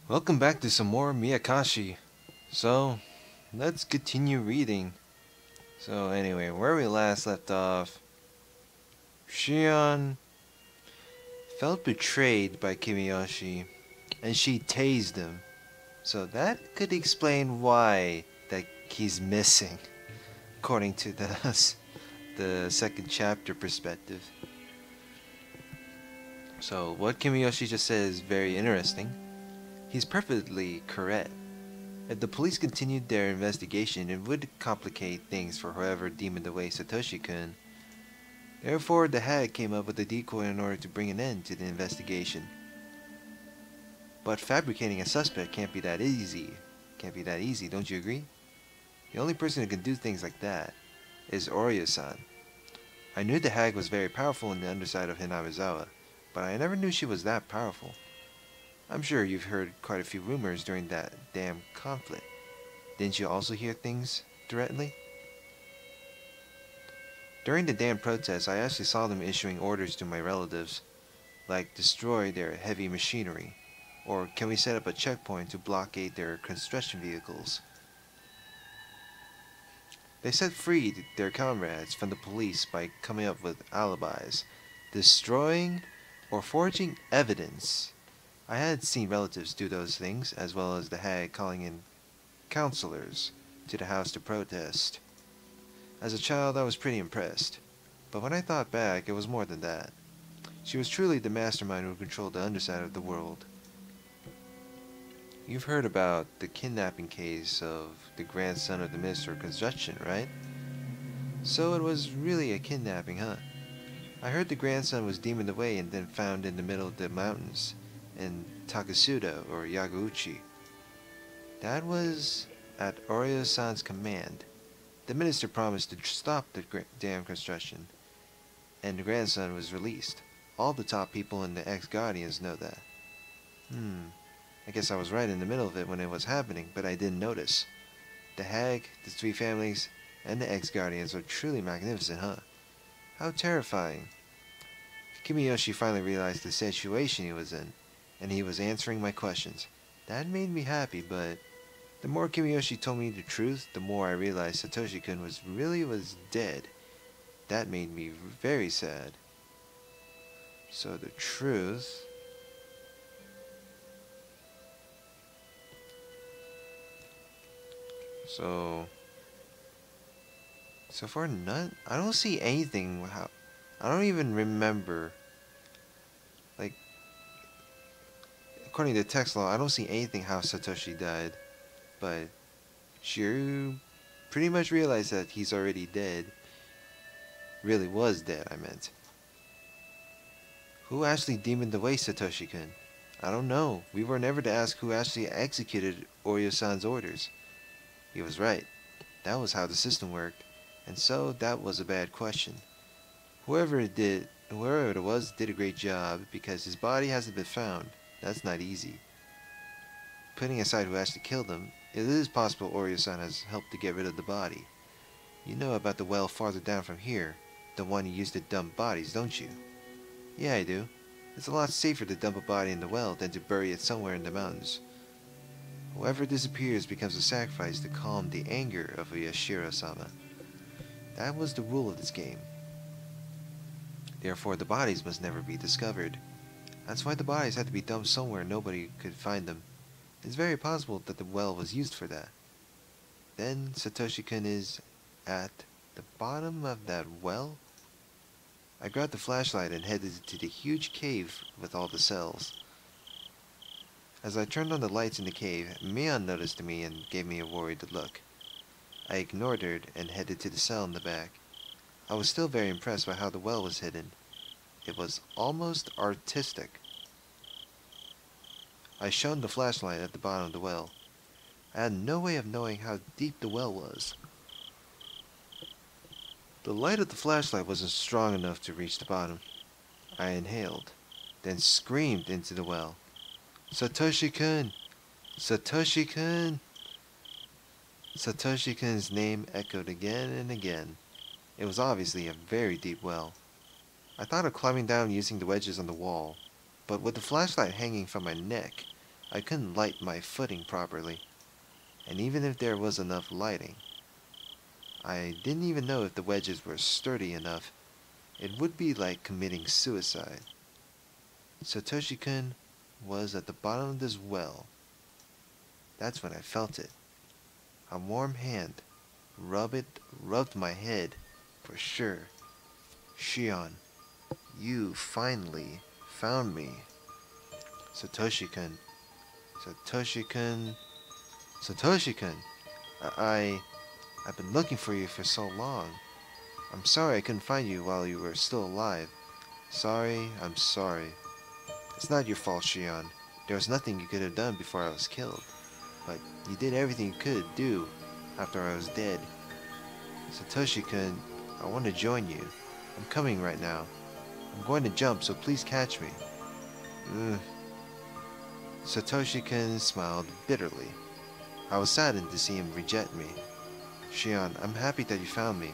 Welcome back to some more Meakashi. So, let's continue reading. So anyway, where we last left off, Shion felt betrayed by Kimiyoshi, and she tased him. So that could explain why that he's missing, according to the second chapter perspective. So what Kimiyoshi just said is very interesting. He's perfectly correct. If the police continued their investigation, it would complicate things for whoever demoned away Satoshi-kun. Therefore, the hag came up with a decoy in order to bring an end to the investigation. But fabricating a suspect can't be that easy. Don't you agree? The only person who can do things like that is Oryo-san. I knew the hag was very powerful in the underside of Hinamizawa, but I never knew she was that powerful. I'm sure you've heard quite a few rumors during that damn conflict. Didn't you also hear things directly? During the damn protests, I actually saw them issuing orders to my relatives, like destroy their heavy machinery, or can we set up a checkpoint to blockade their construction vehicles? They set free their comrades from the police by coming up with alibis, destroying or forging evidence. I had seen relatives do those things, as well as the hag calling in counselors to the house to protest. As a child, I was pretty impressed. But when I thought back, it was more than that. She was truly the mastermind who controlled the underside of the world. You've heard about the kidnapping case of the grandson of the Minister of Construction, right? So it was really a kidnapping, huh? I heard the grandson was demoned away and then found in the middle of the mountains in Takasuda or Yagauchi. That was at Oryo-san's command. The minister promised to stop the damn construction, and the grandson was released. All the top people and the ex-guardians know that. I guess I was right in the middle of it when it was happening, but I didn't notice. The hag, the three families, and the ex-guardians are truly magnificent, huh? How terrifying. Kimiyoshi finally realized the situation he was in, and he was answering my questions. That made me happy, but the more Kimiyoshi told me the truth, the more I realized Satoshi-kun was dead. That made me very sad. So the truth... So far none. I don't see anything. I don't even remember. Like, according to text law, I don't see anything how Satoshi died. But Shiru pretty much realized that he's already dead. Really was dead, I meant. Who actually demoned away Satoshi-kun? I don't know. We were never to ask who actually executed Oryo-san's orders. He was right. That was how the system worked. And so that was a bad question. Whoever it was did a great job because his body hasn't been found. That's not easy. Putting aside who actually killed him, it is possible Oryo-san has helped to get rid of the body. You know about the well farther down from here, the one you used to dump bodies, don't you? Yeah, I do. It's a lot safer to dump a body in the well than to bury it somewhere in the mountains. Whoever disappears becomes a sacrifice to calm the anger of Yashiro-sama. That was the rule of this game. Therefore, the bodies must never be discovered. That's why the bodies had to be dumped somewhere nobody could find them. It's very possible that the well was used for that. Then Satoshi-kun is at the bottom of that well? I grabbed the flashlight and headed to the huge cave with all the cells. As I turned on the lights in the cave, Mion noticed me and gave me a worried look. I ignored her and headed to the cell in the back. I was still very impressed by how the well was hidden. It was almost artistic. I shone the flashlight at the bottom of the well. I had no way of knowing how deep the well was. The light of the flashlight wasn't strong enough to reach the bottom. I inhaled, then screamed into the well. Satoshi-kun! Satoshi-kun! Satoshi-kun's name echoed again and again. It was obviously a very deep well. I thought of climbing down using the wedges on the wall, but with the flashlight hanging from my neck, I couldn't light my footing properly. And even if there was enough lighting, I didn't even know if the wedges were sturdy enough. It would be like committing suicide. Satoshi-kun was at the bottom of this well. That's when I felt it. A warm hand rubbed my head for sure. Shion, you finally found me. Satoshi-kun. Satoshi-kun. Satoshi-kun. I've been looking for you for so long. I'm sorry I couldn't find you while you were still alive. I'm sorry. It's not your fault, Shion. There was nothing you could have done before I was killed. But you did everything you could do after I was dead. Satoshi-kun, I want to join you. I'm coming right now. I'm going to jump, so please catch me. Satoshi-kun smiled bitterly. I was saddened to see him reject me. Shion, I'm happy that you found me.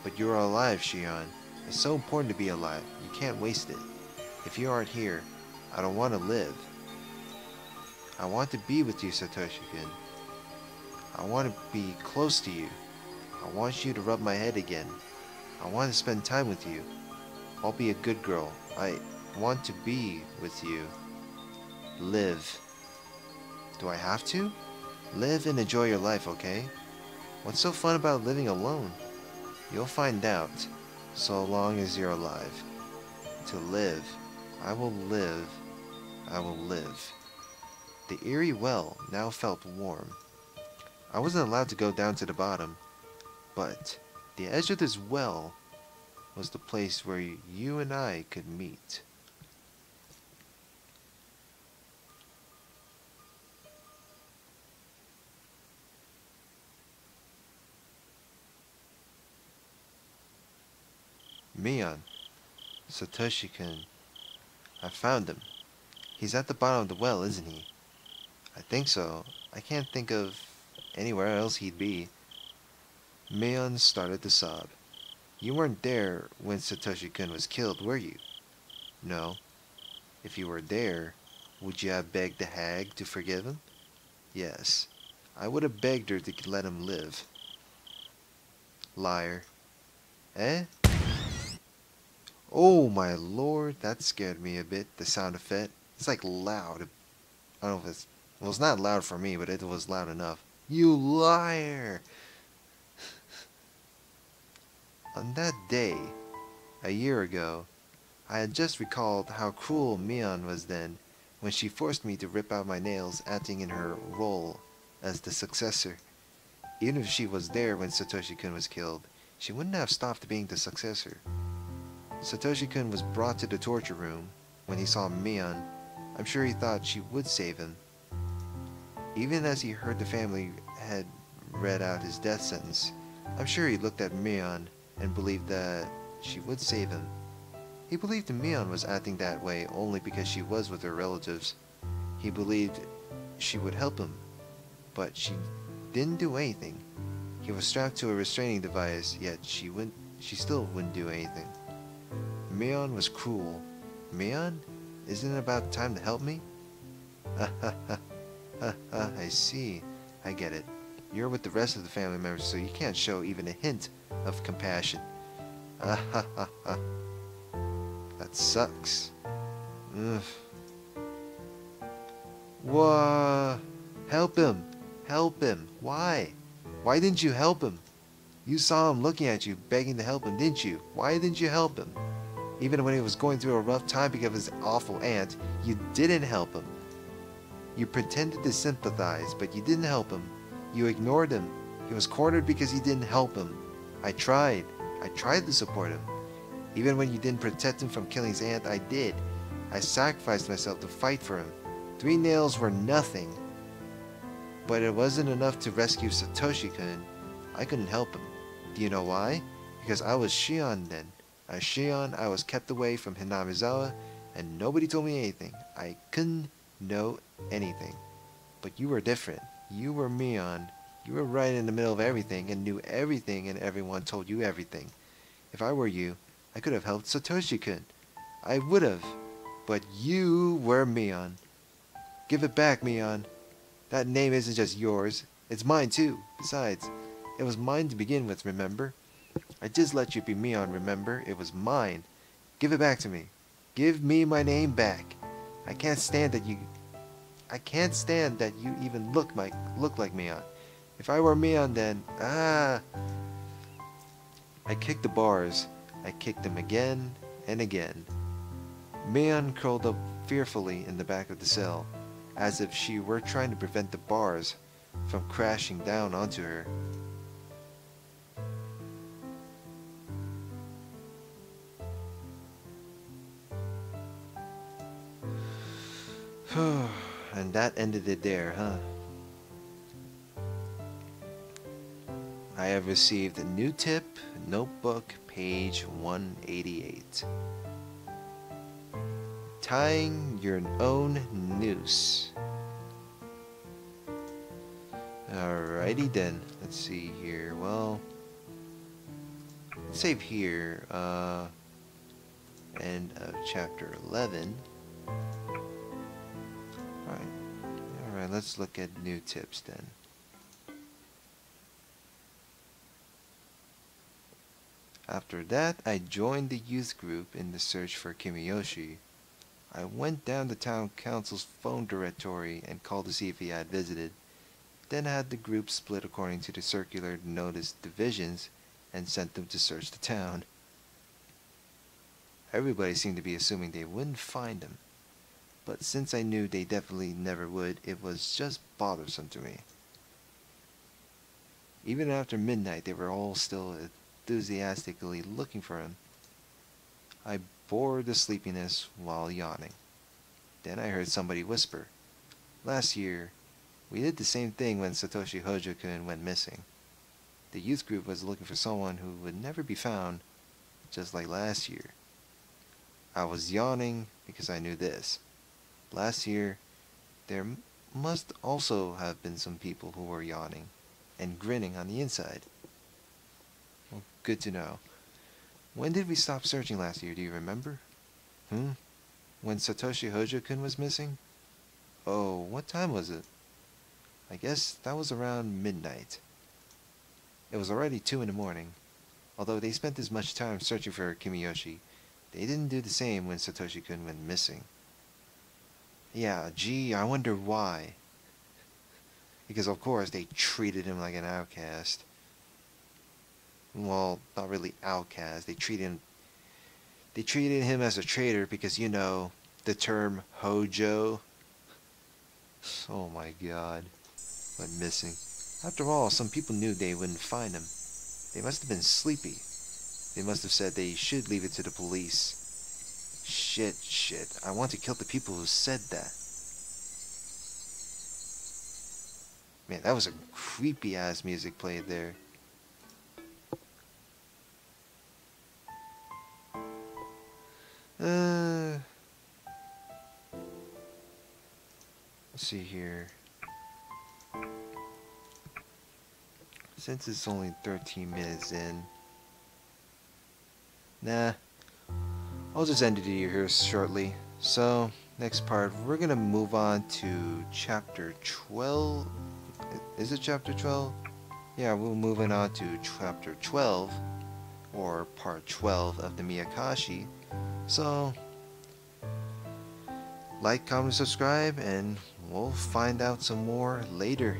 But you're alive, Shion. It's so important to be alive. You can't waste it. If you aren't here, I don't want to live. I want to be with you, Satoshi-kun. I want to be close to you. I want you to rub my head again. I want to spend time with you. I'll be a good girl. I want to be with you. Live. Do I have to? Live and enjoy your life, okay? What's so fun about living alone? You'll find out, so long as you're alive. To live. I will live. I will live. The eerie well now felt warm. I wasn't allowed to go down to the bottom, but the edge of this well was the place where you and I could meet. Mion, Satoshi-kun. I found him. He's at the bottom of the well, isn't he? I think so. I can't think of anywhere else he'd be. Mion started to sob. You weren't there when Satoshi-kun was killed, were you? No. If you were there, would you have begged the hag to forgive him? Yes. I would have begged her to let him live. Liar. Eh? Oh my lord, that scared me a bit, the sound effect. It's like loud. I don't know if it's... Well, it's not loud for me, but it was loud enough. You liar! On that day, a year ago, I had just recalled how cruel Mion was then, when she forced me to rip out my nails, acting in her role as the successor. Even if she was there when Satoshi-kun was killed, she wouldn't have stopped being the successor. Satoshi-kun was brought to the torture room. When he saw Mion, I'm sure he thought she would save him. Even as he heard the family had read out his death sentence, I'm sure he looked at Mion and believed that she would save him. He believed Mion was acting that way only because she was with her relatives. He believed she would help him, but she didn't do anything. He was strapped to a restraining device, yet she still wouldn't do anything. Mion was cruel. Mion, isn't it about time to help me? I see. I get it. You're with the rest of the family members, so you can't show even a hint of compassion. That sucks. Ugh. Whoa. Help him. Help him. Why? Why didn't you help him? You saw him looking at you, begging to help him, didn't you? Why didn't you help him? Even when he was going through a rough time because of his awful aunt, you didn't help him. You pretended to sympathize, but you didn't help him. You ignored him. He was cornered because you didn't help him. I tried. I tried to support him. Even when you didn't protect him from killing his aunt, I did. I sacrificed myself to fight for him. 3 nails were nothing. But it wasn't enough to rescue Satoshi-kun. I couldn't help him. Do you know why? Because I was Shion then. As Shion, I was kept away from Hinamizawa, and nobody told me anything. I couldn't know anything. But you were different. You were Mion. You were right in the middle of everything and knew everything, and everyone told you everything. If I were you, I could have helped Satoshi-kun. I would have. But you were Mion. Give it back, Mion. That name isn't just yours. It's mine too. Besides, it was mine to begin with, remember? I just let you be Mion, remember? It was mine. Give it back to me. Give me my name back. I can't stand that you even look like Mion. If I were Mion then, I kicked the bars. I kicked them again and again. Mion curled up fearfully in the back of the cell, as if she were trying to prevent the bars from crashing down onto her. And that ended it there, huh? I have received a new tip, notebook, page 188. Tying your own noose. Alrighty then. Let's see here. Well, save here. End of chapter 11. Alright, let's look at new tips then. After that, I joined the youth group in the search for Kimiyoshi. I went down the town council's phone directory and called to see if he had visited. Then had the group split according to the circular notice divisions and sent them to search the town. Everybody seemed to be assuming they wouldn't find him, but since I knew they definitely never would, it was just bothersome to me. Even after midnight, they were all still enthusiastically looking for him. I bore the sleepiness while yawning. Then I heard somebody whisper, "Last year, we did the same thing when Satoshi Hojo-kun went missing. The youth group was looking for someone who would never be found, just like last year." I was yawning because I knew this. Last year, there must also have been some people who were yawning and grinning on the inside. Well, good to know. When did we stop searching last year, do you remember? When Satoshi Hojo-kun was missing? Oh, what time was it? I guess that was around midnight. It was already 2 in the morning. Although they spent as much time searching for Kimiyoshi, they didn't do the same when Satoshi-kun went missing. Yeah, gee, I wonder why. Because of course they treated him like an outcast. Well, not really outcast. They treated him as a traitor because, you know, the term Hojo. Oh my god. Went missing. After all, some people knew they wouldn't find him. They must have been sleepy. They must have said they should leave it to the police. Shit. I want to kill the people who said that. Man, that was a creepy ass music played there. Let's see here. Since it's only 13 minutes in, nah, I'll just end it here shortly. So, next part, we're gonna move on to chapter 12. Is it chapter 12? Yeah, we're moving on to chapter 12, or part 12 of the Meakashi. So, like, comment, subscribe, and we'll find out some more later.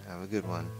Have a good one.